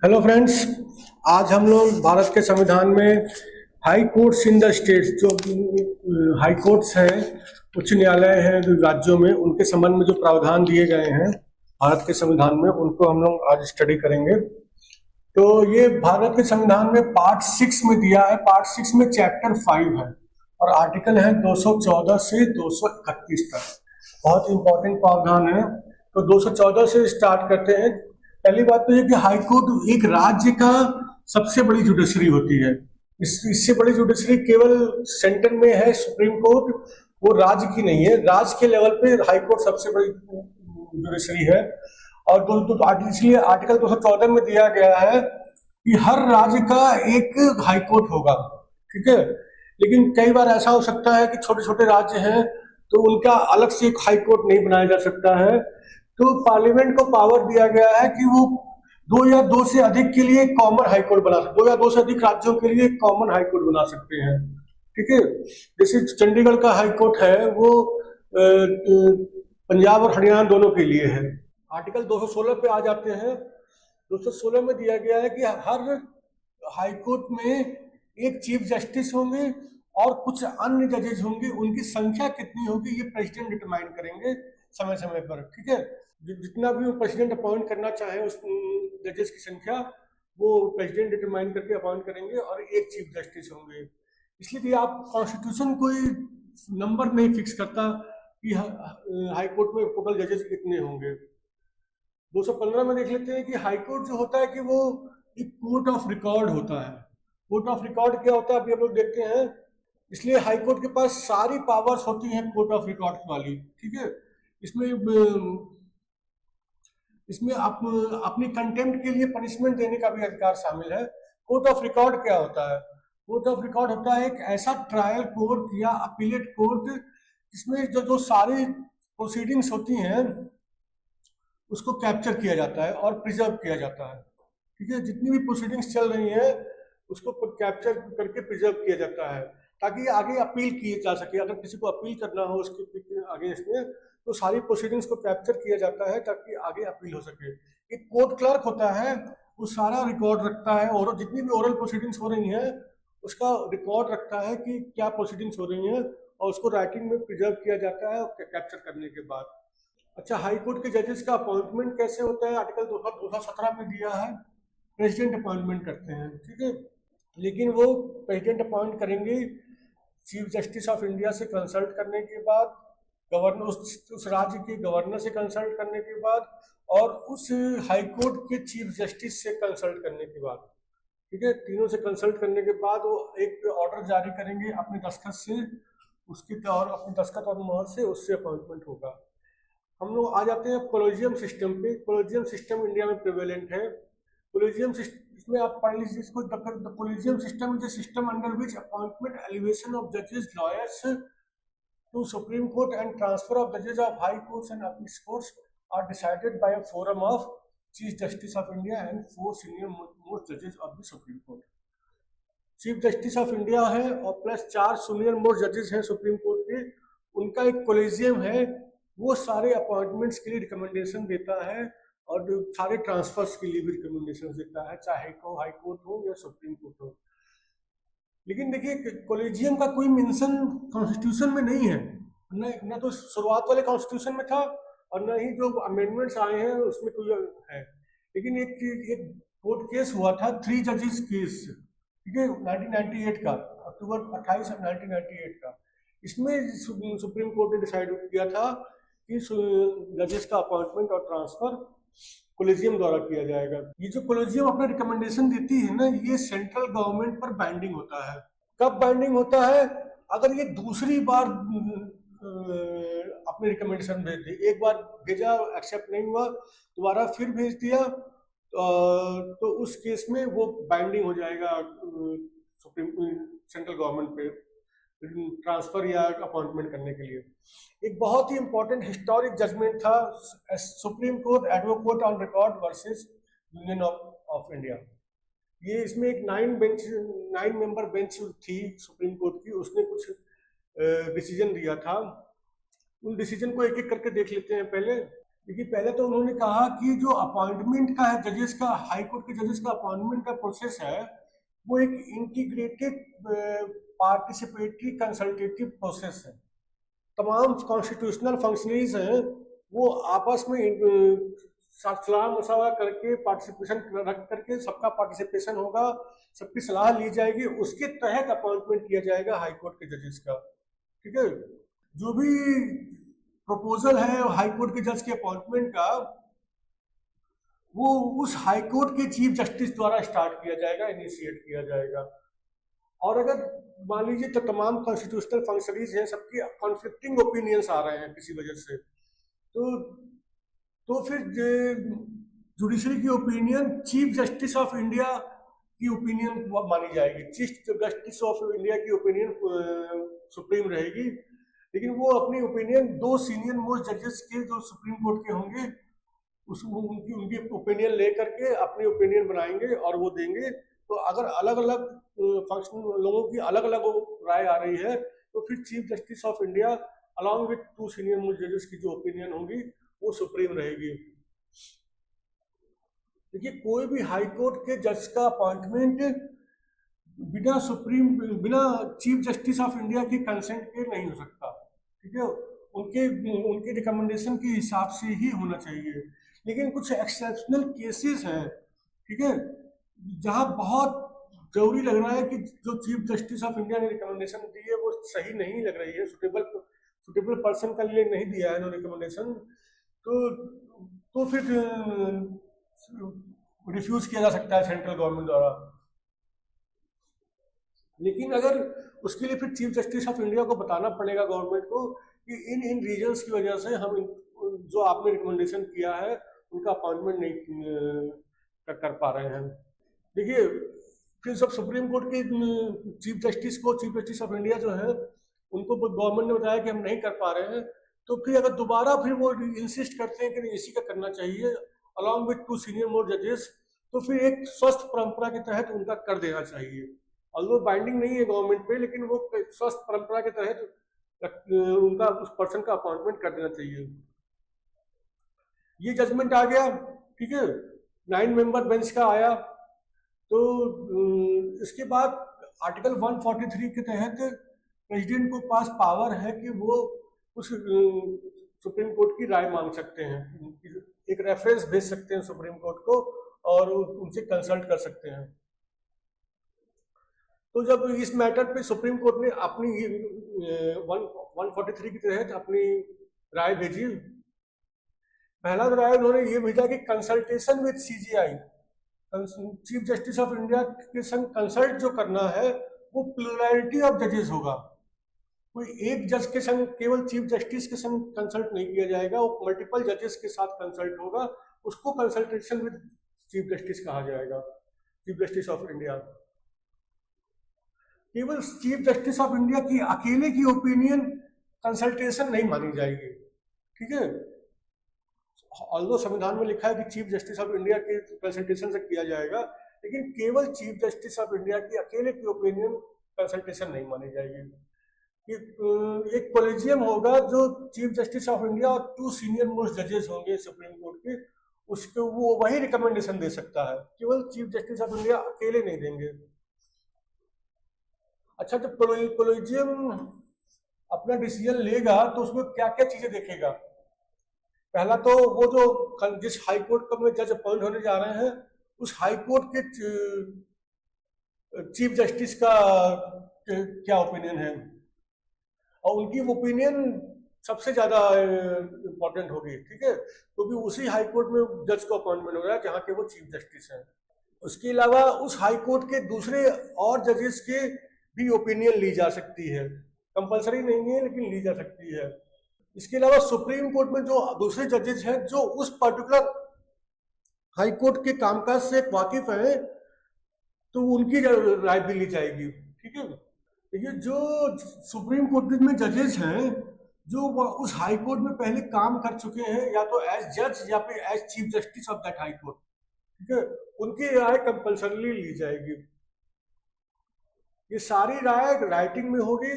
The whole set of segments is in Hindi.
Hello friends. आज हम लोग भारत के संविधान में high courts in the states जो हाई कोर्ट्स हैं, उच्च न्यायालय हैं जो राज्यों में, उनके संबंध में जो प्रावधान दिए गए हैं भारत के संविधान में, उनको हम लोग आज स्टडी करेंगे। तो ये भारत के संविधान में पार्ट 6 में दिया है। पार्ट 6 में चैप्टर 5 है और आर्टिकल है 214 से 231 तक। बहुत इंपॉर्टेंट प्रावधान है। तो 214 से स्टार्ट करते हैं। पहली बात तो ये कि हाई कोर्ट एक राज्य का सबसे बड़ी जुडिशरी होती है। इससे बड़ी जुडिशरी केवल सेंटर में है सुप्रीम कोर्ट, वो राज्य की नहीं है। राज्य के लेवल पे हाई कोर्ट सबसे बड़ी जुडिशरी है। और इसलिए आर्टिकल 214 में दिया गया है कि हर राज्य का एक हाई कोर्ट होगा। ठीक है। लेकिन कई बार ऐसा हो सकता है कि छोटे छोटे राज्य हैं तो उनका अलग से एक हाई कोर्ट नहीं बनाया जा सकता है। तो पार्लियामेंट को पावर दिया गया है कि वो दो या दो से अधिक के लिए कॉमन हाई कोर्ट बना सकते, दो या दो से अधिक राज्यों के लिए कॉमन हाई कोर्ट बना सकते हैं। ठीक है। जैसे चंडीगढ़ का हाई कोर्ट है वो पंजाब और हरियाणा दोनों के लिए है। आर्टिकल 216 पे आ जाते हैं। 216 में दिया गया है कि हर हाई कोर्ट में एक चीफ जस्टिस होंगे और कुछ अन्य जजेस होंगे। उनकी संख्या कितनी होगी ये प्रेसिडेंट डिटरमाइन करेंगे समय समय पर। ठीक है। जितना भी प्रेसिडेंट अपॉइंट करना चाहे उस जजेस की संख्या वो प्रेसिडेंट डिटरमाइन करके अपॉइंट करेंगे और एक चीफ जस्टिस होंगे। इसलिए कि आप कॉन्स्टिट्यूशन कोई नंबर नहीं फिक्स करता कि हाई कोर्ट में टोटल जजेस कितने होंगे। 215 में देख लेते हैं कि हाई कोर्ट जो होता है कि वो एक कोर्ट ऑफ रिकॉर्ड होता है। कोर्ट ऑफ रिकॉर्ड क्या होता है अभी हम लोग देखते हैं। इसलिए हाई कोर्ट के पास सारी पावर्स होती हैं कोर्ट ऑफ रिकॉर्ड वाली। ठीक है। इसमें इसमें आप अपनी कंटेम्प्ट के लिए पनिशमेंट देने का भी अधिकार शामिल है। कोर्ट ऑफ रिकॉर्ड क्या होता है? कोर्ट ऑफ रिकॉर्ड होता है एक ऐसा ट्रायल कोर्ट या अपीलेट कोर्ट जिसमें जो जो सारी प्रोसीडिंग्स होती हैं उसको कैप्चर किया जाता है और प्रिजर्व किया जाता है। ठीक है। जितनी भी प्रोसीडिंग्स चल रही हैं उसको कैप्चर करके प्रिजर्व किया जाता है ताकि आगे अपील की जा सके। अगर किसी को अपील करना हो उसके अगेंस्ट में तो सारी प्रोसीडिंग्स को कैप्चर किया जाता है ताकि आगे अपील हो सके। एक कोर्ट क्लर्क होता है, वो सारा रिकॉर्ड रखता है और जितनी भी ओरल प्रोसीडिंग्स हो रही हैं उसका रिकॉर्ड रखता है कि क्या प्रोसीडिंग्स हो रही हैं और उसको राइटिंग में प्रिजर्व किया जाता है कैप्चर करने के बाद। अच्छा, हाई कोर्ट के जजेस का अपॉइंटमेंट कैसे होता है? आर्टिकल 217 में दिया है प्रेसिडेंट अपॉइंटमेंट करते हैं। ठीक है। लेकिन वो प्रेसिडेंट अपॉइंट करेंगे चीफ जस्टिस ऑफ इंडिया से कंसल्ट करने के बाद, गवर्नर उस राज्य के गवर्नर से कंसल्ट करने के बाद और उस हाई कोर्ट के चीफ जस्टिस से कंसल्ट करने के बाद। ठीक है। तीनों से कंसल्ट करने के बाद वो एक ऑर्डर जारी करेंगे अपने दस्तखत से, उसके और अपने दस्तखत और मोहर से उससे अपॉइंटमेंट होगा। हम लोग आ जाते हैं कोलोजियम सिस्टम पे। कोलोजियम सिस्टम इंडिया में प्रिवेलेंट है। कोलोजियम सिस्टम इसमें आप पढ़ लीजिए इसको। The Colosseum system is a system under which appointment elevation of जजेस lawyers to Supreme Court and transfer of judges of high courts and appeals courts are decided by a forum of Chief Justice of India and four senior most judges of the Supreme Court. Chief justice of India है और प्लस 4 सीनियर मोस्ट जजेस हैं सुप्रीम कोर्ट के। उनका एक कोलेजियम है, वो सारे अपॉइंटमेंट्स के लिए रिकमेंडेशन देता है और सारे ट्रांसफर्स के लिए भी रिकमेंडेशन देता है, चाहे हाई कोर्ट हो या सुप्रीम कोर्ट हो। लेकिन देखिए कोलेजियम का कोई मेंशन कॉन्स्टिट्यूशन में नहीं है। न तो शुरुआत वाले कॉन्स्टिट्यूशन में था और न ही जो अमेंडमेंट्स आए हैं उसमें कोई है। लेकिन एक कोर्ट केस हुआ था 3 जजेस केस। ठीक है। 1998 का, अक्टूबर 28 1998 का। इसमें सुप्रीम कोर्ट ने डिसाइड किया था कि जजेस का अपॉइंटमेंट और ट्रांसफर कोलेजियम द्वारा किया जाएगा। ये जो कोलेजियम अपना रिकमेंडेशन देती है ना, ये सेंट्रल गवर्नमेंट पर बाइंडिंग होता है। कब बाइंडिंग होता है? अगर ये दूसरी बार अपने रिकमेंडेशन भेज दे। एक बार भेजा, एक्सेप्ट नहीं हुआ, दोबारा फिर भेज दिया तो उस केस में वो बाइंडिंग हो जाएगा सुप्रीम सेंट्रल गवर्नमेंट पे ट्रांसफर या अपॉइंटमेंट करने के लिए। एक बहुत ही इंपॉर्टेंट हिस्टोरिक जजमेंट था supreme court advocate on record versus union of India. ये इसमें एक 9 मेंबर बेंच थी सुप्रीम कोर्ट की, उसने कुछ डिसीजन दिया था। उन डिसीजन को एक एक करके देख लेते हैं पहले। देखिए, पहले तो उन्होंने कहा कि जो अपॉइंटमेंट का है जजेस का, हाई कोर्ट के जजेस का अपॉइंटमेंट का प्रोसेस है, वो एक इंटीग्रेटेड पार्टिसिपेटरी कंसल्टेटिव प्रोसेस है। तमाम कॉन्स्टिट्यूशनल फंक्शनरीज हैं, वो आपस में सलाह मशवरा करके, पार्टिसिपेशन रख करके, सबका पार्टिसिपेशन होगा, सबकी सलाह ली जाएगी, उसके तहत अपॉइंटमेंट किया जाएगा हाई कोर्ट के जजेस का। ठीक है। जो भी प्रपोजल है हाई कोर्ट के जज के अपॉइंटमेंट का, वो उस हाई कोर्ट के चीफ जस्टिस द्वारा स्टार्ट किया जाएगा, इनिशिएट किया जाएगा। और अगर मान लीजिए तो तमाम कॉन्स्टिट्यूशनल फंक्शनरीज हैं, सबकी कॉन्फ्लिक्टिंग ओपिनियंस आ रहे हैं किसी वजह से, तो फिर जुडिशरी की opinion chief justice of India की ओपिनियन मानी जाएगी। चीफ जस्टिस ऑफ इंडिया की ओपिनियन सुप्रीम रहेगी, लेकिन वो अपनी ओपिनियन दो सीनियर मोस्ट जजेस के जो सुप्रीम कोर्ट के होंगे उनकी ओपिनियन ले करके अपनी ओपिनियन बनाएंगे और वो देंगे। तो अगर अलग अलग फंक्शन लोगों की अलग अलग राय आ रही है, तो फिर chief justice of India along with to senior most जजेस की जो ओपिनियन होगी वो सुप्रीम रहेगी। देखिए, कोई भी हाई कोर्ट के जज का अपॉइंटमेंट बिना चीफ जस्टिस ऑफ इंडिया के कंसेंट के नहीं हो सकता। ठीक है, उनके रिकमेंडेशन के हिसाब से ही होना चाहिए। लेकिन कुछ एक्सेप्शनल केसेस हैं, ठीक है, जहां बहुत जरूरी लग रहा है कि जो चीफ जस्टिस ऑफ इंडिया ने रिकमेंडेशन दी है वो सही नहीं लग रही है, सुटेबल पर्सन के लिए नहीं दिया है रिकमेंडेशन, तो फिर रिफ्यूज किया जा सकता है सेंट्रल गवर्नमेंट द्वारा। लेकिन अगर उसके लिए फिर चीफ जस्टिस ऑफ इंडिया को बताना पड़ेगा गवर्नमेंट को कि इन रीजंस की वजह से हम जो आपने रिकमेंडेशन किया है उनका अपॉइंटमेंट नहीं कर पा रहे हैं। देखिए, फिर सब सुप्रीम कोर्ट के चीफ जस्टिस ऑफ इंडिया जो है उनको गवर्नमेंट ने बताया कि हम नहीं कर पा रहे हैं, तो फिर अगर दोबारा फिर वो इंसिस्ट करते हैं कि इसी का करना चाहिए along with to senior most जजेस, तो फिर एक स्वस्थ परंपरा के तहत उनका कर देना चाहिए। ऑल्दो बाइंडिंग नहीं है गवर्नमेंट पे, लेकिन वो स्वस्थ परंपरा के तहत उनका उस पर्सन का अपॉइंटमेंट कर देना चाहिए। ये जजमेंट आ गया, ठीक है, 9 मेंबर बेंच का आया। तो इसके बाद आर्टिकल 143 के तहत प्रेसिडेंट को पास पावर है कि वो उस सुप्रीम कोर्ट की राय मांग सकते हैं, एक रेफरेंस भेज सकते हैं सुप्रीम कोर्ट को और उनसे कंसल्ट कर सकते हैं। तो जब इस मैटर पे सुप्रीम कोर्ट ने अपनी 143 के तहत अपनी राय भेजी, पहला राय उन्होंने ये भेजा कि consultation with CGI, chief justice of India के संग कंसल्ट जो करना है वो प्लुरैलिटी ऑफ जजेस होगा। कोई एक जज के संग, केवल चीफ जस्टिस के संग कंसल्ट नहीं किया जाएगा, वो मल्टीपल जजेस के साथ कंसल्ट होगा, उसको कंसल्टेशन विद चीफ जस्टिस कहा जाएगा, चीफ जस्टिस ऑफ इंडिया। केवल चीफ जस्टिस ऑफ इंडिया की अकेले की ओपिनियन कंसल्टेशन नहीं मानी जाएगी। ठीक है, ऑल्दो संविधान में लिखा है कि चीफ जस्टिस ऑफ इंडिया के कंसल्टेशन से किया जाएगा, लेकिन केवल चीफ जस्टिस ऑफ इंडिया की अकेले की ओपिनियन कंसल्टेशन नहीं मानी जाएगी। एक कॉलेजियम होगा जो चीफ जस्टिस ऑफ इंडिया और 2 सीनियर मोस्ट जजेस होंगे सुप्रीम कोर्ट के, उसको वो वही रिकमेंडेशन दे सकता है, केवल चीफ जस्टिस ऑफ इंडिया अकेले नहीं देंगे। अच्छा, जब कॉलेजियम अपना डिसीजन लेगा तो उसमें क्या क्या चीजें देखेगा? पहला तो वो जो जिस हाई कोर्ट में जज अपॉइंट होने जा रहे हैं उस हाई कोर्ट के चीफ जस्टिस का क्या ओपिनियन है, और उनकी ओपिनियन सबसे ज्यादा इम्पोर्टेंट होगी। ठीक है, क्योंकि उसी हाई कोर्ट में जज को अपॉइंटमेंट हो रहा है जहाँ के वो चीफ जस्टिस हैं। उसके अलावा उस हाई कोर्ट के दूसरे और जजेस के भी ओपिनियन ली जा सकती है, कंपलसरी नहीं है लेकिन ली जा सकती है। इसके अलावा सुप्रीम कोर्ट में जो दूसरे जजेस हैं जो उस पर्टिकुलर हाई कोर्ट के कामकाज से वाकिफ है, तो उनकी राय भी ली जाएगी। ठीक है, देखिए, जो सुप्रीम कोर्ट में जजेस हैं जो उस हाई कोर्ट में पहले काम कर चुके हैं, या तो एज जज या फिर as chief justice of that high court, ठीक है, उनकी राय कंपल्सरली ली जाएगी। ये सारी राय राइटिंग में होगी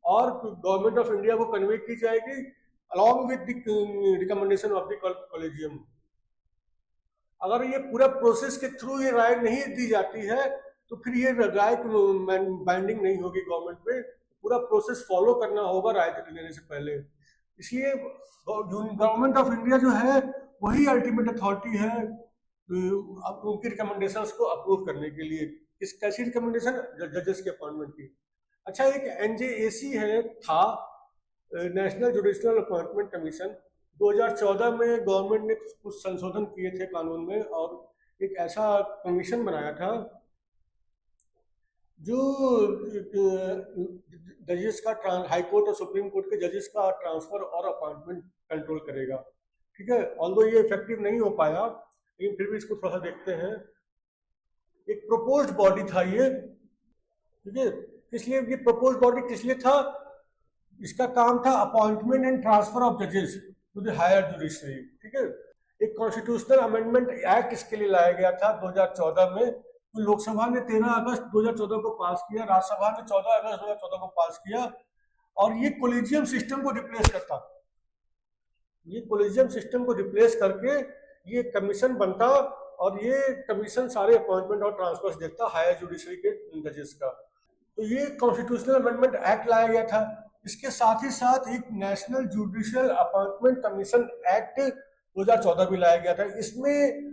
और गवर्नमेंट ऑफ इंडिया को कन्वे की जाएगी along with the recommendation of the collegium. अगर ये पूरा प्रोसेस के थ्रू ये राय नहीं दी जाती है तो फिर ये राय बाइंडिंग नहीं होगी गवर्नमेंट पे। पूरा प्रोसेस फॉलो करना होगा राय देने से पहले। इसलिए गवर्नमेंट ऑफ इंडिया जो है वही अल्टीमेट अथॉरिटी है उनकी रिकमेंडेशंस को अप्रूव करने के लिए। किस कैसी रिकमेंडेशन? जजेस के अपॉइंटमेंट की। अच्छा, एक एनजेएसी है था, नेशनल जुडिशियल अपॉइंटमेंट कमीशन। 2014 में गवर्नमेंट ने कुछ संशोधन किए थे कानून में और एक ऐसा कमीशन बनाया था जो जजेस का हाई कोर्ट और सुप्रीम कोर्ट के जजेस का ट्रांसफर और अपॉइंटमेंट कंट्रोल करेगा। ठीक है, ऑल्दो ये इफेक्टिव नहीं हो पाया लेकिन फिर भी इसको थोड़ा सा देखते हैं। एक प्रोपोज्ड बॉडी था ये, ठीक है। इसलिए ये प्रोपोज्ड बॉडी किस लिए था? इसका काम था अपॉइंटमेंट एंड ट्रांसफर ऑफ जजेस टू द हायर जुडिशरी। ठीक है, एक कॉन्स्टिट्यूशनल अमेंडमेंट एक्ट इसके लिए लाया गया था 2014 में। तो लोकसभा ने 13 अगस्त 2014 को पास किया, राज्यसभा ने 14 अगस्त 2014 को पास किया और ये कोलिजियम सिस्टम को रिप्लेस करता। ये कोलिजियम सिस्टम को रिप्लेस करके ये कमीशन बनता और ये कमीशन सारे अपॉइंटमेंट और ट्रांसफर्स देखता हायर जुडिशरी के जजेस का। तो ये कॉन्स्टिट्यूशनल अमेंडमेंट एक्ट लाया गया था। इसके साथ ही साथ एक national judicial appointment commission act 2014 भी लाया गया था। इसमें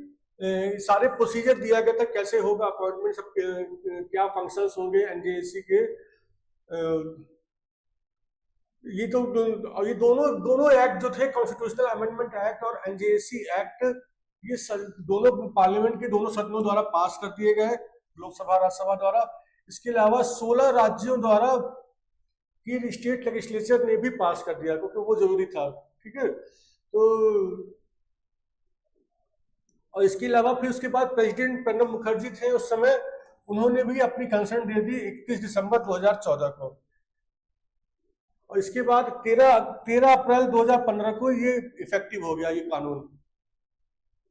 सारे प्रोसीजर दिया गया था कैसे होगा अपॉइंटमेंट, सब क्या फंक्शंस होंगे एनजेएसी के। ये दोनों एक्ट जो थे, कॉन्स्टिट्यूशनल अमेंडमेंट एक्ट और एनजेएसी एक्ट, ये दोनों पार्लियामेंट के दोनों सदनों द्वारा पास कर दिए गए, लोकसभा राज्यसभा द्वारा। इसके अलावा 16 राज्यों द्वारा की स्टेट लेजिस्लेचर ने भी पास कर दिया क्योंकि वो जरूरी था। ठीक है, तो और इसके अलावा फिर उसके बाद प्रेसिडेंट प्रणब मुखर्जी थे उस समय, उन्होंने भी अपनी कंसर्न दे दी 31 दिसंबर 2014 को। और इसके बाद 13 अप्रैल 2015 को ये इफेक्टिव हो गया ये कानून,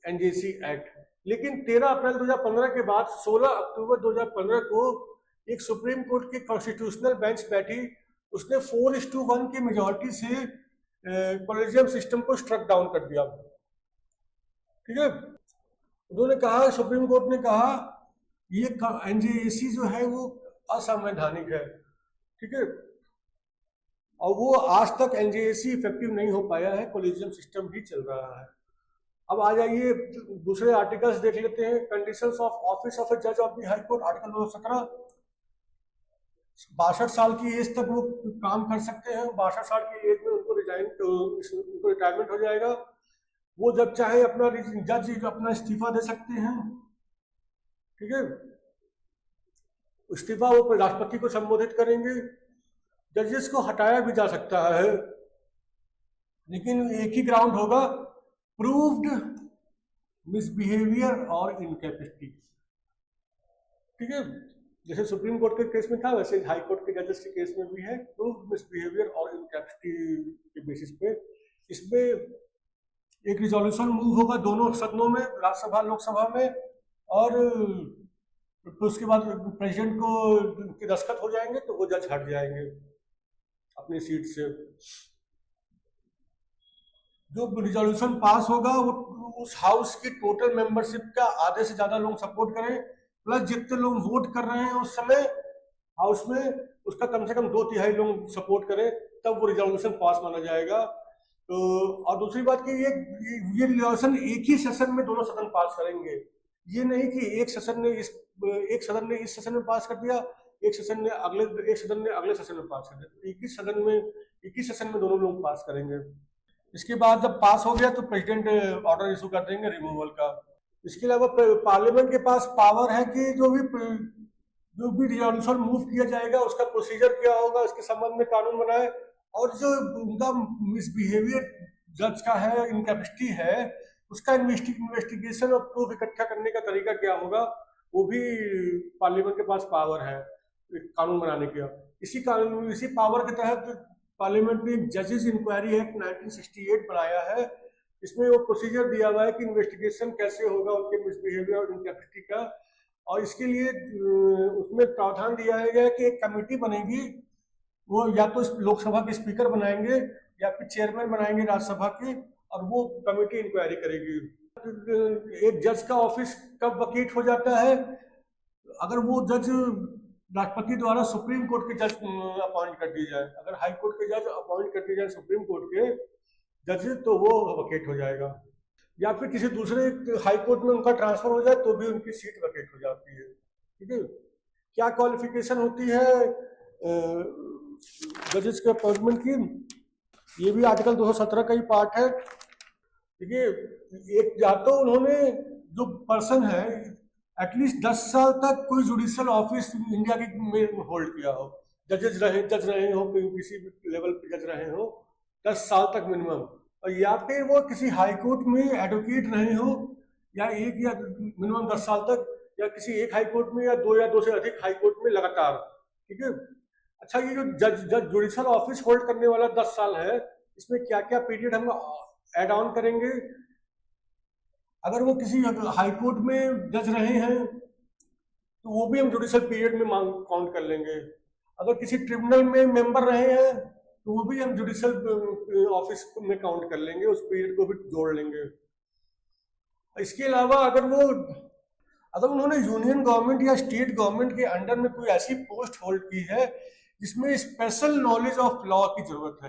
एनजेसी एक्ट। लेकिन 13 अप्रैल 2015 के बाद 16 अक्टूबर 2015 को एक सुप्रीम कोर्ट की कॉन्स्टिट्यूशनल बेंच बैठी, उसने 4:1 की मेजोरिटी से कॉलेजियम सिस्टम को स्ट्रक डाउन कर दिया। ठीक है, उन्होंने कहा, सुप्रीम कोर्ट ने कहा ये एनजेएसी जो है वो असंवैधानिक है। ठीक है, और वो आज तक एनजेएसी इफेक्टिव नहीं हो पाया है, कॉलेजियम सिस्टम ही चल रहा है। अब आ जाइए दूसरे आर्टिकल्स देख लेते हैं। कंडीशंस ऑफ ऑफिस ऑफ ए जज of the high court, article 217। 62 साल की एज तक वो काम कर सकते हैं। 62 साल की एज में उनको रिटायरमेंट हो जाएगा। वो जब चाहे अपना जज अपना इस्तीफा दे सकते हैं। ठीक है, इस्तीफा वो राष्ट्रपति को संबोधित करेंगे। जजेस को हटाया भी जा सकता है लेकिन एक ही ग्राउंड होगा, प्रूव्ड मिसबिहेवियर और इनकैपेसिटी। ठीक है, जैसे सुप्रीम कोर्ट के केस में था वैसे हाई कोर्ट के जजेस के केस में भी है, प्रूव्ड मिसबिहेवियर और इनकैपेसिटी के बेसिस पे। इसमें एक रिजोल्यूशन मूव होगा दोनों सदनों में, राज्यसभा लोकसभा में, और उसके बाद प्रेसिडेंट को के दस्तखत हो जाएंगे तो वो जज हट जाएंगे अपनी सीट से। जो रिजोल्यूशन पास होगा वो उस हाउस की टोटल मेंबरशिप का आधे से ज्यादा लोग सपोर्ट करें, प्लस जितने लोग वोट कर रहे हैं उस समय हाउस में उसका कम से कम 2/3 लोग सपोर्ट करें, तब वो रिजोल्यूशन पास माना जाएगा। तो और दूसरी बात कि ये रिजोल्यूशन एक ही सेशन में दोनों सदन पास करेंगे। ये नहीं कि एक सदन ने इस सेशन में पास कर दिया, एक सदन ने अगले सेशन में पास कर दिया। एक ही सेशन में दोनों लोग पास करेंगे। इसके बाद जब पास हो गया तो प्रेसिडेंट ऑर्डर इशू कर देंगे रिमूवल का। इसके अलावा पार्लियामेंट के पास पावर है कि जो भी रिजोल्यूशन मूव किया जाएगा उसका प्रोसीजर क्या होगा, इसके संबंध में कानून बनाए, और जो उनका मिसबिहेवियर जज का है, इनकैपेसिटी है, उसका इन्वेस्टिगेशन और प्रूफ इकट्ठा करने का तरीका क्या होगा, वो भी पार्लियामेंट के पास पावर है कानून बनाने का। इसी पावर के तहत पार्लियामेंट ने जजेस इंक्वायरी एक्ट 1968 बनाया है। इसमें वो प्रोसीजर दिया हुआ है कि इन्वेस्टिगेशन कैसे होगा उनके मिसबिहेवियर और इनकैपेसिटी का, और इसके लिए उसमें प्रावधान दिया गया है कि एक कमेटी बनेगी, वो या तो लोकसभा के स्पीकर बनाएंगे या फिर चेयरमैन बनाएंगे राज्यसभा के, और वो कमेटी इंक्वायरी करेगी। एक जज का ऑफिस कब वकेट हो जाता है? अगर वो जज राष्ट्रपति द्वारा सुप्रीम कोर्ट के जज अपॉइंट कर दिए जाए, अगर हाई कोर्ट के जज अपॉइंट कर दिए जाए सुप्रीम कोर्ट के जज, तो वो वकेट हो जाएगा। या फिर किसी दूसरे हाई कोर्ट में उनका ट्रांसफर हो जाए तो भी उनकी सीट वकेट हो जाती है। ठीक है। क्या क्वालिफिकेशन होती है जजेस के अपॉइंटमेंट की? ये भी आर्टिकल 217 का ही पार्ट है। देखिए, एक या तो उन्होंने, जो पर्सन है, एटलीस्ट 10 साल तक कोई जुडिशियल ऑफिस इंडिया के में होल्ड किया हो, जज रहे हो, किसी भी लेवल पे जज रहे हो 10 साल तक मिनिमम, और या फिर वो किसी हाई कोर्ट में एडवोकेट रहे हो, या मिनिमम 10 साल तक, या किसी एक हाई कोर्ट में, या दो से अधिक हाई कोर्ट में लगातार। ठीक है। अच्छा, ये जो जज जुडिशियल ऑफिस होल्ड करने वाला 10 साल है, इसमें क्या क्या पीरियड हम एड ऑन करेंगे? अगर वो किसी हाई कोर्ट में जज रहे हैं तो वो भी हम जुडिशियल पीरियड में काउंट कर लेंगे। अगर किसी ट्रिब्यूनल में मेंबर रहे हैं तो वो भी हम जुडिशियल ऑफिस में काउंट कर लेंगे, उस पीरियड को भी जोड़ लेंगे। इसके अलावा अगर उन्होंने यूनियन गवर्नमेंट या स्टेट गवर्नमेंट के अंडर में कोई ऐसी पोस्ट होल्ड की है जिसमें स्पेशल नॉलेज ऑफ लॉ की जरूरत है,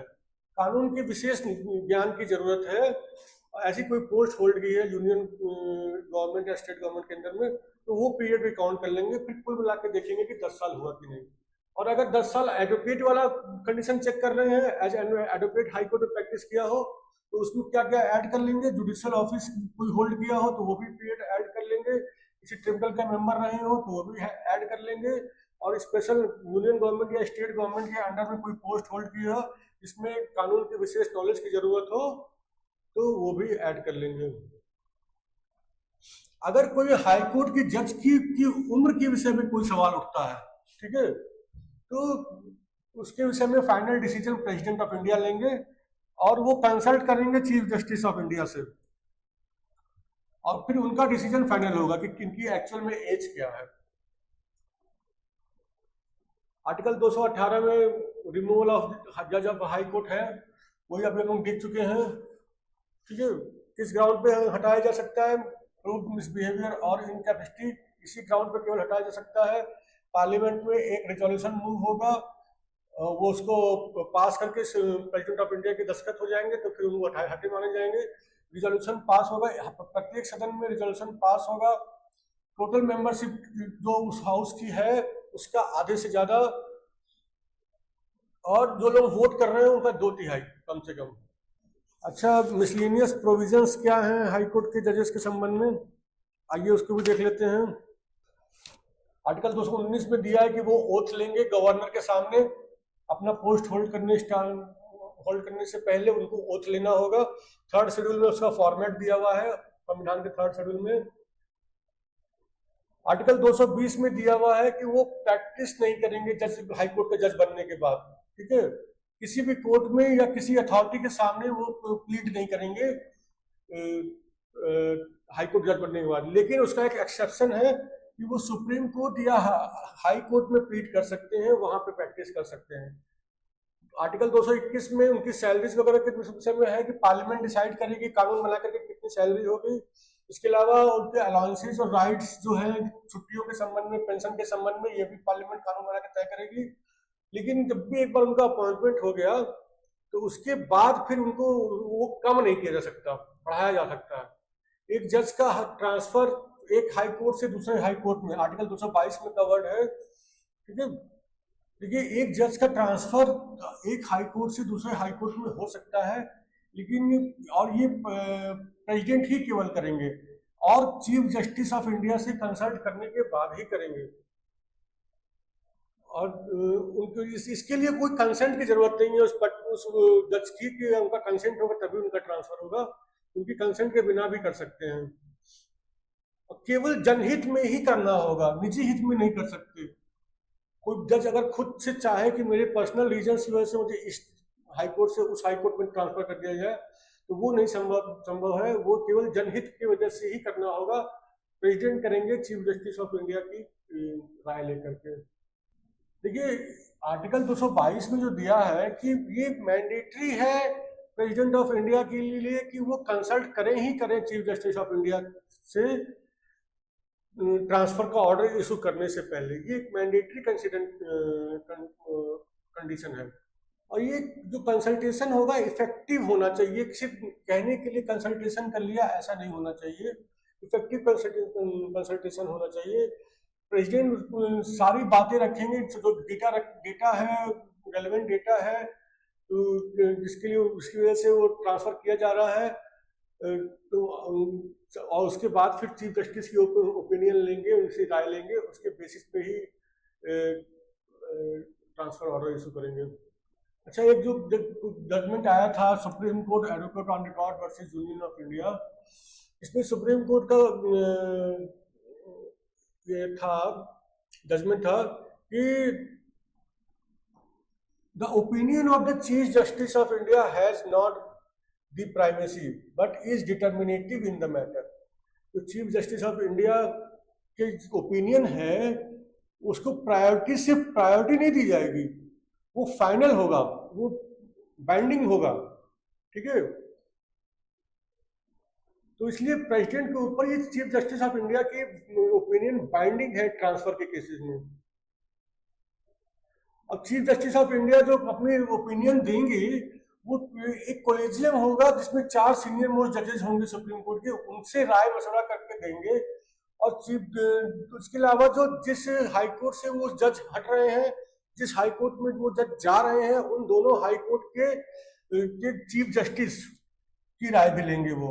कानून के विशेष ज्ञान की जरूरत है, ऐसी कोई पोस्ट होल्ड की है यूनियन गवर्नमेंट या स्टेट गवर्नमेंट के अंदर में, तो वो पीरियड भी काउंट कर लेंगे। फिर कुल मिला के देखेंगे कि 10 साल हुआ कि नहीं। और अगर 10 साल एडवोकेट वाला कंडीशन चेक कर रहे हैं, एज एडवोकेट हाई कोर्ट में प्रैक्टिस किया हो, तो उसमें क्या क्या ऐड कर लेंगे। जुडिशियल ऑफिस कोई होल्ड किया हो तो वो भी पीरियड ऐड कर लेंगे, किसी ट्रिब्यूनल का मेंबर रहे हो तो वो भी ऐड कर लेंगे, और स्पेशल यूनियन गवर्नमेंट या स्टेट गवर्नमेंट के अंडर में कोई पोस्ट होल्ड की हो जिसमें कानून की विशेष नॉलेज की जरूरत हो तो वो भी ऐड कर लेंगे। अगर कोई हाई कोर्ट के जज की उम्र के विषय में कोई सवाल उठता है, ठीक है, तो उसके विषय में final decision president of India लेंगे, और वो कंसल्ट करेंगे चीफ जस्टिस ऑफ इंडिया से, और फिर उनका डिसीजन फाइनल होगा कि इनकी एक्चुअल में एज क्या है। आर्टिकल 218 में रिमूवल ऑफ जज ऑफ हाई कोर्ट है, वही अभी हम देख चुके हैं। ठीक है। किस ग्राउंड पे हटाया जा सकता है? प्रूव्ड मिसबिहेवियर और इनकैपेसिटी, इसी ग्राउंड पे केवल हटाया जा सकता है। पार्लियामेंट में एक रेजोल्यूशन मूव होगा, वो उसको पास करके प्रेसिडेंट ऑफ इंडिया के दस्तखत हो जाएंगे, तो फिर उनको हटे माने जाएंगे। रिजोल्यूशन पास होगा, प्रत्येक सदन में रिजोल्यूशन पास होगा। टोटल मेंबरशिप जो उस हाउस की है उसका आधे से ज्यादा, और जो लोग वोट कर रहे हैं उनका 2/3 कम से कम। अच्छा, मिसलिनियस प्रोविजंस क्या हैं हाई कोर्ट के जजेस के संबंध में? आइए उसको भी देख लेते हैं। आर्टिकल 219 में दिया है कि वो ओथ लेंगे गवर्नर के सामने, अपना पोस्ट होल्ड करने से पहले उनको ओथ लेना होगा। 3rd शेड्यूल में उसका फॉर्मेट दिया हुआ है, संविधान के 3rd शेड्यूल में। आर्टिकल 220 में दिया हुआ है कि वो प्रैक्टिस नहीं करेंगे जज, हाई कोर्ट के जज बनने के बाद। ठीक है। किसी भी कोर्ट में या किसी अथॉरिटी के सामने वो प्लीड नहीं करेंगे हाई कोर्ट जज बनने के बाद। लेकिन उसका एक एक्सेप्शन है कि वो सुप्रीम कोर्ट या हाई कोर्ट में प्लीड कर सकते हैं, वहां पे प्रैक्टिस कर सकते हैं। आर्टिकल 221 में उनकी सैलरीज वगैरह के विषय में है कि पार्लियामेंट डिसाइड करेगी कानून बना करके कितनी सैलरी होगी। इसके अलावा उनके अलाउंसेस और राइट्स जो है छुट्टियों के संबंध में, पेंशन के संबंध में, ये भी पार्लियामेंट कानून बना के तय करेगी। लेकिन जब भी एक बार उनका अपॉइंटमेंट हो गया तो उसके बाद फिर उनको वो कम नहीं किया जा सकता, बढ़ाया जा सकता है। एक जज का ट्रांसफर एक हाई कोर्ट से दूसरे हाई कोर्ट में आर्टिकल 222 में कवर्ड है। ठीक है। देखिए, एक जज का ट्रांसफर एक हाई कोर्ट से दूसरे हाई कोर्ट में हो सकता है, लेकिन ये प्रेसिडेंट ही केवल करेंगे, और चीफ जस्टिस ऑफ इंडिया से कंसल्ट करने के बाद ही करेंगे। और उनको इसके लिए कोई कंसेंट की जरूरत नहीं है उस जज की, कि उनका कंसेंट होगा तभी उनका ट्रांसफर होगा। उनकी कंसेंट के बिना भी कर सकते हैं, और केवल जनहित में ही करना होगा, निजी हित में नहीं कर सकते। कोई जज अगर खुद से चाहे कि मेरे पर्सनल रीजन की वजह से मुझे इस हाई कोर्ट से उस हाई कोर्ट में ट्रांसफर कर दिया जाए, तो वो नहीं संभव है। वो केवल जनहित की वजह से ही करना होगा। प्रेसिडेंट करेंगे चीफ जस्टिस ऑफ इंडिया की राय लेकर के। देखिए, आर्टिकल 222 में जो दिया है कि ये मैंडेटरी है प्रेसिडेंट ऑफ इंडिया के लिए कि वो कंसल्ट करें ही करें चीफ जस्टिस ऑफ इंडिया से ट्रांसफर का ऑर्डर इशू करने से पहले। ये एक मैंडेटरी कंडीशन है। और ये जो कंसल्टेशन होगा इफेक्टिव होना चाहिए, सिर्फ कहने के लिए कंसल्टेशन कर लिया ऐसा नहीं होना चाहिए, इफेक्टिव कंसल्टेशन होना चाहिए। प्रेसिडेंट सारी बातें रखेंगे, जो डेटा है, रेलेवेंट डेटा है, तो जिसके लिए उसकी वजह से वो ट्रांसफर किया जा रहा है, तो और उसके बाद फिर चीफ जस्टिस की ओपिनियन लेंगे, उनसे राय लेंगे, उसके बेसिस पे ही ट्रांसफर ऑर्डर इशू करेंगे। अच्छा, एक जो जजमेंट आया था supreme court advocate on record versus union of India, इसमें सुप्रीम कोर्ट का ये था जजमेंट था कि the opinion of the chief justice of India has not the primacy but is determinative in the matter. तो चीफ जस्टिस ऑफ इंडिया के ओपिनियन है उसको प्रायोरिटी नहीं दी जाएगी, वो फाइनल होगा, वो बाइंडिंग होगा, ठीक है। तो इसलिए प्रेसिडेंट के ऊपर ये चीफ जस्टिस ऑफ इंडिया की ओपिनियन बाइंडिंग है ट्रांसफर के केसेस में। अब चीफ जस्टिस ऑफ इंडिया जो अपनी ओपिनियन देंगे वो एक कोलेजियम होगा जिसमें 4 सीनियर मोस्ट जजेस होंगे सुप्रीम कोर्ट के, उनसे राय मशवरा करके देंगे। और उसके अलावा जो जिस हाई कोर्ट से वो जज हट रहे हैं, जिस हाई कोर्ट में वो जज जा रहे हैं, उन दोनों हाई कोर्ट के चीफ जस्टिस की राय भी लेंगे वो,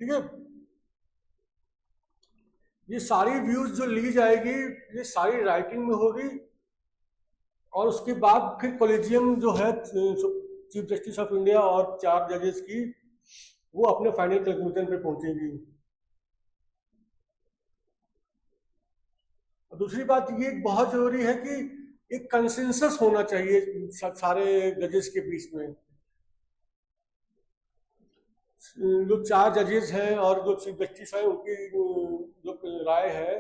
ठीक है। ये सारी व्यूज जो ली जाएगी ये सारी राइटिंग में होगी, और उसके बाद फिर कॉलेजियम जो है चीफ जस्टिस ऑफ इंडिया और 4 जजेस की, वो अपने फाइनल कंक्लूजन पे पहुंचेगी। और दूसरी बात ये बहुत जरूरी है कि एक कंसेंसस होना चाहिए सारे जजेस के बीच में। जो 4 जजेस हैं और जो चीफ जस्टिस है उनकी जो राय है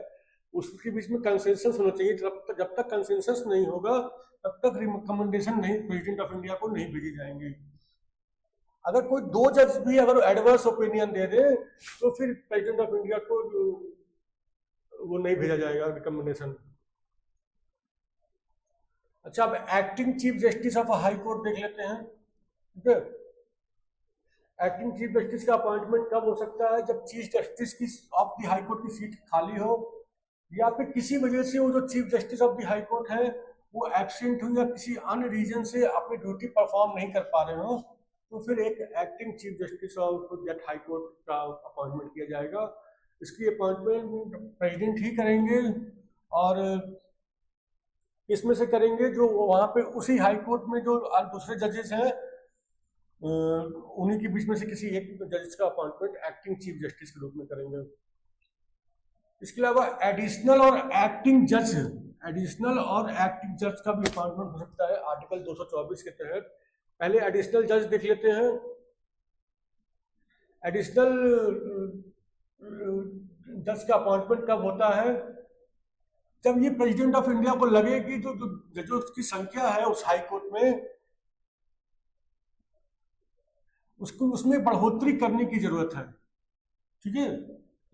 उसके बीच में कंसेंसस होना चाहिए। जब तक कंसेंसस नहीं होगा तब तक रिकमेंडेशन नहीं प्रेसिडेंट ऑफ इंडिया को नहीं भेजी जाएंगी। अगर कोई 2 जज भी अगर एडवर्स ओपिनियन दे दे तो फिर प्रेसिडेंट ऑफ इंडिया को वो नहीं भेजा जाएगा रिकमेंडेशन। अच्छा, अब acting chief justice of high court देख लेते हैं, ठीक है। एक्टिंग चीफ जस्टिस का अपॉइंटमेंट कब हो सकता है? जब चीफ जस्टिस की ऑफ द हाई कोर्ट की सीट खाली हो, या फिर किसी वजह से वो जो chief justice of the high court है वो एब्सेंट हो या किसी अन्य रीजन से अपनी ड्यूटी परफॉर्म नहीं कर पा रहे हो, तो फिर एक acting chief justice of that high court का अपॉइंटमेंट किया जाएगा। इसकी अपॉइंटमेंट प्रेसिडेंट ही करेंगे, और इसमें से करेंगे जो वहाँ पे उसी हाई कोर्ट में जो दूसरे जजेस हैं उन्हीं के बीच में से किसी एक जजेस का अपॉइंटमेंट एक्टिंग चीफ जस्टिस के रूप में करेंगे। इसके अलावा एडिशनल और एक्टिंग जज का भी अपॉइंटमेंट हो सकता है आर्टिकल 224 के तहत। पहले एडिशनल जज देख लेते हैं। एडिशनल जज का अपॉइंटमेंट कब होता है? जब ये प्रेसिडेंट ऑफ इंडिया को लगे कि जो जजेस की संख्या है उस हाई कोर्ट में उसको उसमें बढ़ोतरी करने की जरूरत है, ठीक है।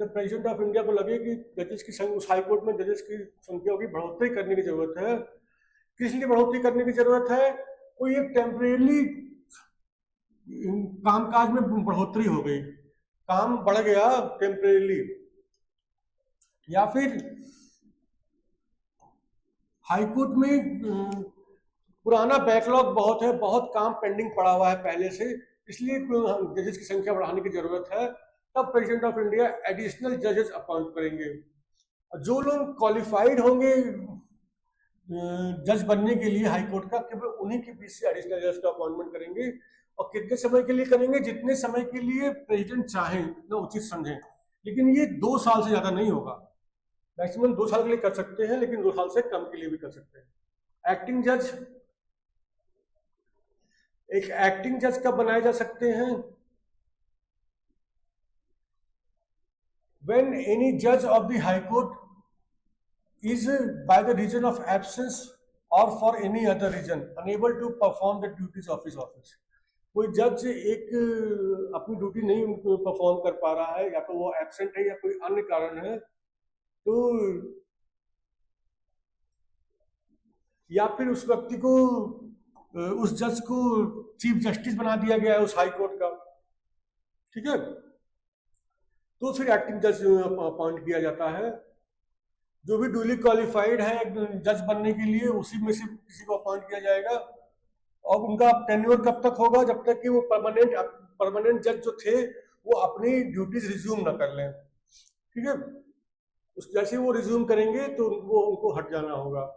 जब प्रेसिडेंट ऑफ इंडिया को लगे कि जजेस की उस हाई कोर्ट में जजेस की संख्या की बढ़ोतरी करने की जरूरत है, किस लिए बढ़ोतरी करने की जरूरत है? कोई एक टेम्परेरी कामकाज में बढ़ोतरी हो गई, काम बढ़ गया टेम्परेरी, या फिर हाई कोर्ट में पुराना बैकलॉग बहुत है, बहुत काम पेंडिंग पड़ा हुआ है पहले से, इसलिए जजेस की संख्या बढ़ाने की जरूरत है। तब प्रेसिडेंट ऑफ इंडिया एडिशनल जजेस अपॉइंट करेंगे। और जो लोग क्वालिफाइड होंगे जज बनने के लिए हाई कोर्ट का, केवल उन्हीं के बीच से एडिशनल जज का अपॉइंटमेंट करेंगे। और कितने समय के लिए करेंगे? जितने समय के लिए प्रेसिडेंट चाहें, जितना उचित समझें। लेकिन ये 2 साल से ज्यादा नहीं होगा। मैक्सिमम 2 साल के लिए कर सकते हैं, लेकिन 2 साल से कम के लिए भी कर सकते हैं। एक्टिंग जज, एक एक्टिंग जज कब बनाए जा सकते हैं? When any judge of the High Court is by the reason of absence or for any other reason unable to perform the duties of his office. कोई जज एक अपनी ड्यूटी नहीं परफॉर्म कर पा रहा है, या तो वो एब्सेंट है या कोई अन्य कारण है, तो या फिर उस व्यक्ति को उस जज को चीफ जस्टिस बना दिया गया है उस हाई कोर्ट का, ठीक है, तो फिर एक्टिंग जज अपॉइंट किया जाता है। जो भी ड्यूली क्वालिफाइड है जज बनने के लिए, उसी में से किसी को अपॉइंट किया जाएगा। और उनका टेन्योर कब तक होगा? जब तक कि वो परमानेंट जज जो थे वो अपनी ड्यूटीज रिज्यूम ना कर लें, ठीक है। उस जैसे वो रिज्यूम करेंगे तो वो उनको हट जाना होगा।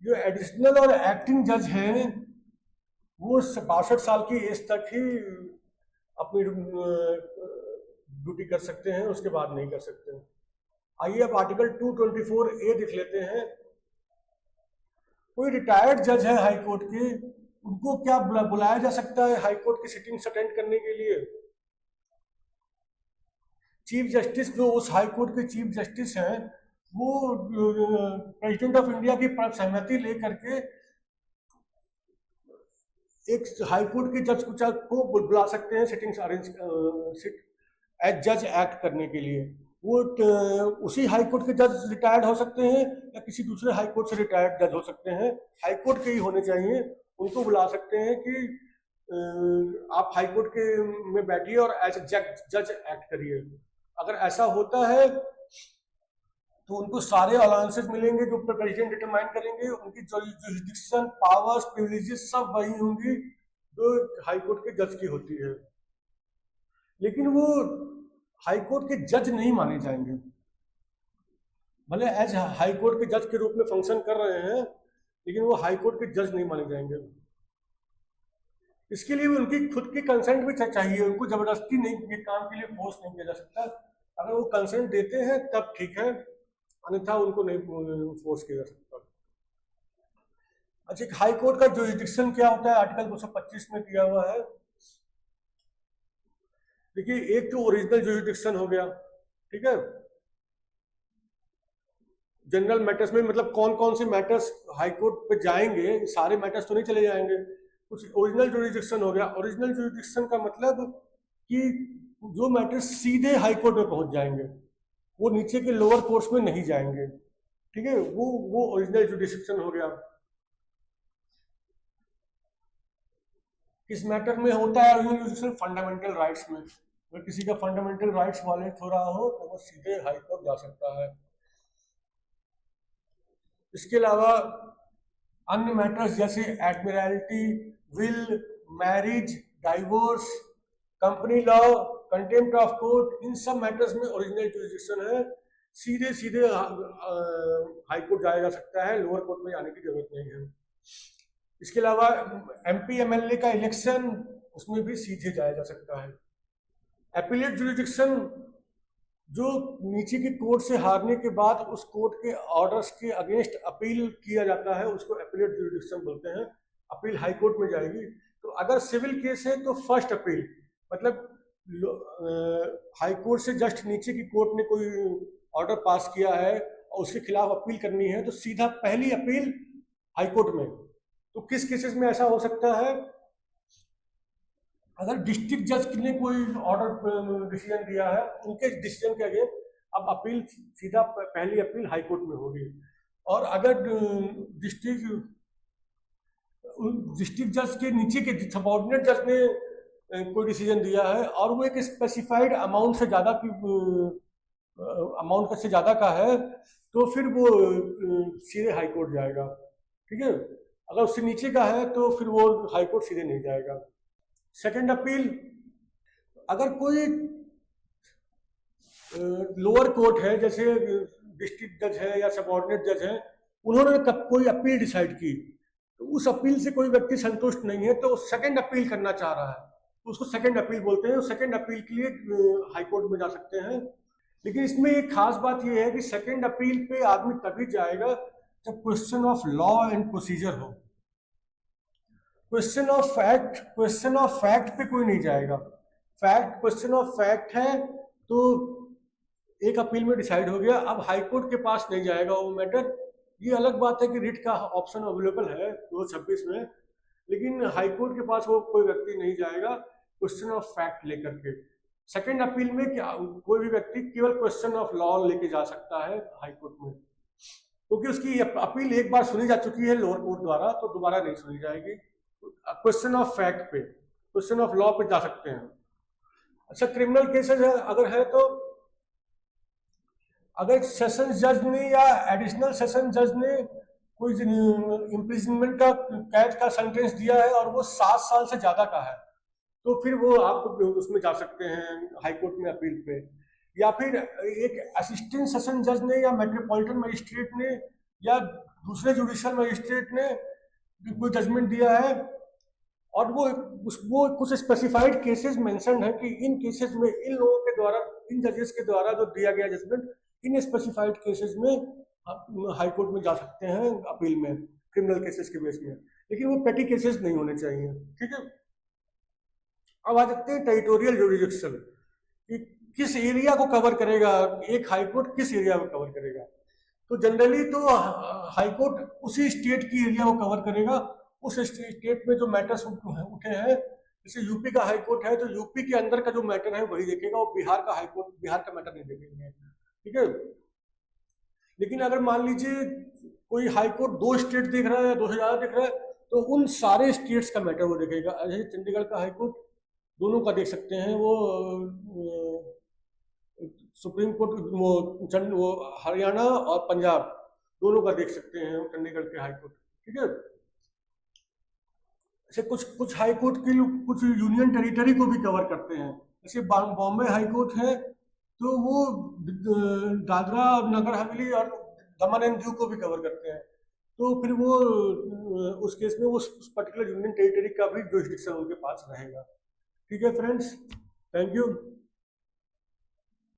जो एडिशनल और एक्टिंग जज हैं वो 62 साल की एज तक ही अपनी ड्यूटी कर सकते हैं, उसके बाद नहीं कर सकते। आइए अब आर्टिकल 224A देख लेते हैं। कोई रिटायर्ड जज है हाई कोर्ट के, उनको क्या बुलाया जा सकता है हाई कोर्ट की सिटिंग्स अटेंड करने के लिए? चीफ जस्टिस, जो उस हाई कोर्ट के चीफ जस्टिस हैं, वो प्रेसिडेंट ऑफ इंडिया की सहमति लेकर के एक हाई कोर्ट के जज को बुला सकते हैं सिटिंग्स अरेंज एज जज एक्ट करने के लिए। वो उसी हाई कोर्ट के जज रिटायर्ड हो सकते हैं या किसी दूसरे हाई कोर्ट से रिटायर्ड जज हो सकते हैं, हाई कोर्ट के ही होने चाहिए। उनको बुला सकते हैं कि आप हाई कोर्ट के में बैठिए और एज जज एक्ट करिए। अगर ऐसा होता है तो उनको सारे अलाउंसेस मिलेंगे जो प्रेसिडेंट डिटरमाइन करेंगे। उनकी जुरिडिक्शन, पावर्स, प्रिविलेजेस सब वही होंगी जो हाई कोर्ट के जज की होती है, लेकिन वो हाई कोर्ट के जज नहीं माने जाएंगे। भले एज हाई कोर्ट के जज के रूप में फंक्शन कर रहे हैं, लेकिन वो हाई कोर्ट के जज नहीं माने जाएंगे। इसके लिए उनकी खुद की कंसेंट भी चाहिए, उनको जबरदस्ती नहीं, ये काम के लिए फोर्स नहीं किया जा सकता। अगर वो कंसेंट देते हैं तब ठीक है, अन्यथा उनको नहीं फोर्स किया जा सकता। अच्छा, हाई कोर्ट का जुरिडिक्शन क्या होता है? आर्टिकल 225 में दिया हुआ है। देखिए, एक तो ओरिजिनल जुरिडिक्शन हो गया, ठीक है, जनरल मैटर्स में, मतलब कौन कौन से मैटर्स हाई कोर्ट पे जाएंगे, सारे मैटर्स तो नहीं चले जाएंगे। कुछ ओरिजिनल जुरिडिक्शन हो गया। ओरिजिनल जुरिडिक्शन का मतलब कि जो मैटर्स सीधे हाई कोर्ट में पहुंच जाएंगे, वो नीचे के लोअर कोर्ट्स में नहीं जाएंगे, ठीक है, वो ओरिजिनल जुरिडिक्शन हो गया। किस मैटर में होता है ओरिजिनल जुरिडिक्शन? फंडामेंटल राइट्स में। अगर किसी का फंडामेंटल राइट्स वायलेट हो रहा हो तो वो सीधे हाई कोर्ट जा सकता है। इसके अलावा अन्य मैटर्स जैसे admiralty, will, marriage, divorce, company law, contempt of court, इन सब मैटर्स में ओरिजिनल जुरिडिक्शन है, सीधे सीधे हाई कोर्ट जाया जा सकता है, लोअर कोर्ट में जाने की जरूरत नहीं है। इसके अलावा MP MLA का इलेक्शन, उसमें भी सीधे जाया जा सकता है। एपिलेट जुरिडिक्शन, जो नीचे की कोर्ट से हारने के बाद उस कोर्ट के ऑर्डर्स के अगेंस्ट अपील किया जाता है, उसको एपिलेट जुरिडिक्शन बोलते हैं। अपील हाई कोर्ट में जाएगी। तो अगर सिविल केस है तो फर्स्ट अपील, मतलब हाई कोर्ट से जस्ट नीचे की कोर्ट ने कोई ऑर्डर पास किया है और उसके खिलाफ अपील करनी है, तो सीधा पहली अपील हाई कोर्ट में। तो किस केसेस में ऐसा हो सकता है? अगर डिस्ट्रिक्ट जज ने कोई ऑर्डर डिसीजन दिया है, उनके डिसीजन के अगेंस्ट अब अपील सीधा पहली अपील हाई कोर्ट में होगी। और अगर डिस्ट्रिक्ट जज के नीचे के सबऑर्डिनेट जज ने कोई डिसीजन दिया है और वो एक स्पेसिफाइड अमाउंट से ज़्यादा की अमाउंट से ज़्यादा का है, तो फिर वो सीधे हाई कोर्ट जाएगा, ठीक है। अगर उससे नीचे का है तो फिर वो हाई कोर्ट सीधे नहीं जाएगा। सेकंड अपील, अगर कोई लोअर कोर्ट है, जैसे डिस्ट्रिक्ट जज है या सबऑर्डिनेट जज है, उन्होंने कोई अपील डिसाइड की, तो उस अपील से कोई व्यक्ति संतुष्ट नहीं है तो सेकंड अपील करना चाह रहा है, तो उसको सेकंड अपील बोलते हैं। सेकंड अपील के लिए हाई कोर्ट में जा सकते हैं। लेकिन इसमें एक खास बात यह है कि सेकंड अपील पे आदमी तभी जाएगा जब question of law and procedure हो। क्वेश्चन ऑफ फैक्ट पे कोई नहीं जाएगा। क्वेश्चन ऑफ फैक्ट है तो एक अपील में डिसाइड हो गया, अब हाई कोर्ट के पास नहीं जाएगा वो मैटर। ये अलग बात है कि रिट का ऑप्शन अवेलेबल है 226 में, लेकिन हाई कोर्ट के पास वो कोई व्यक्ति नहीं जाएगा क्वेश्चन ऑफ फैक्ट लेकर के। सेकंड अपील में क्या कोई भी व्यक्ति केवल क्वेश्चन ऑफ लॉ लेके जा सकता है हाई कोर्ट में, क्योंकि उसकी अपील एक बार सुनी जा चुकी है लोअर कोर्ट द्वारा, तो दोबारा नहीं सुनी जाएगी। क्वेश्चन ऑफ फैक्ट पे, क्वेश्चन ऑफ लॉ पे जा सकते हैं। अच्छा, क्रिमिनल केसेस है अगर है तो अगर सेशन जज ने या एडिशनल सेशन जज ने कोई इम्प्रिजनमेंट का कैद का सेंटेंस दिया है और वो 7 साल से ज्यादा का है, तो फिर वो आप उसमें जा सकते हैं हाई कोर्ट में अपील पे। या फिर एक असिस्टेंट सेशन जज ने या मेट्रोपॉलिटन मजिस्ट्रेट ने या दूसरे जुडिशियल मजिस्ट्रेट ने कोई जजमेंट दिया है और वो कुछ स्पेसिफाइड केसेस मेंशन्ड है कि इन केसेस में इन लोगों के द्वारा, इन जजेस के द्वारा जो दिया गया जजमेंट, इन स्पेसिफाइड केसेस में आप हाई कोर्ट में जा सकते हैं अपील में, क्रिमिनल केसेस के बेस में, लेकिन वो पेटी केसेस नहीं होने चाहिए। ठीक है, अब आ जाते हैं टेरिटोरियल जुरिडिक्शन कि किस एरिया को कवर करेगा एक हाई कोर्ट, किस एरिया को कवर करेगा। तो जनरली तो हाई कोर्ट उसी स्टेट की एरिया को कवर करेगा, उस स्टेट में जो मैटर्स उठे हैं। जैसे यूपी का हाई कोर्ट है तो यूपी के अंदर का जो मैटर है वही देखेगा, वो बिहार का हाई कोर्ट बिहार का मैटर नहीं देखेंगे। ठीक है, लेकिन अगर मान लीजिए कोई हाई कोर्ट 2 स्टेट देख रहा है, 2 से ज्यादा देख रहा है, तो उन सारे स्टेट्स का मैटर वो देखेगा। जैसे चंडीगढ़ का हाई कोर्ट दोनों का देख सकते हैं, वो सुप्रीम कोर्ट वो हरियाणा और पंजाब दोनों का देख सकते हैं चंडीगढ़ के हाई कोर्ट। ठीक है, ऐसे कुछ हाई कोर्ट के कुछ यूनियन टेरिटरी को भी कवर करते हैं। जैसे बॉम्बे हाई कोर्ट है तो वो दादरा नगर हवेली और दमन एंड दीव को भी कवर करते हैं, तो फिर वो उस केस में उस पर्टिकुलर यूनियन टेरिटरी का भी जुरिडिक्शन उनके पास रहेगा। ठीक है फ्रेंड्स, थैंक यू।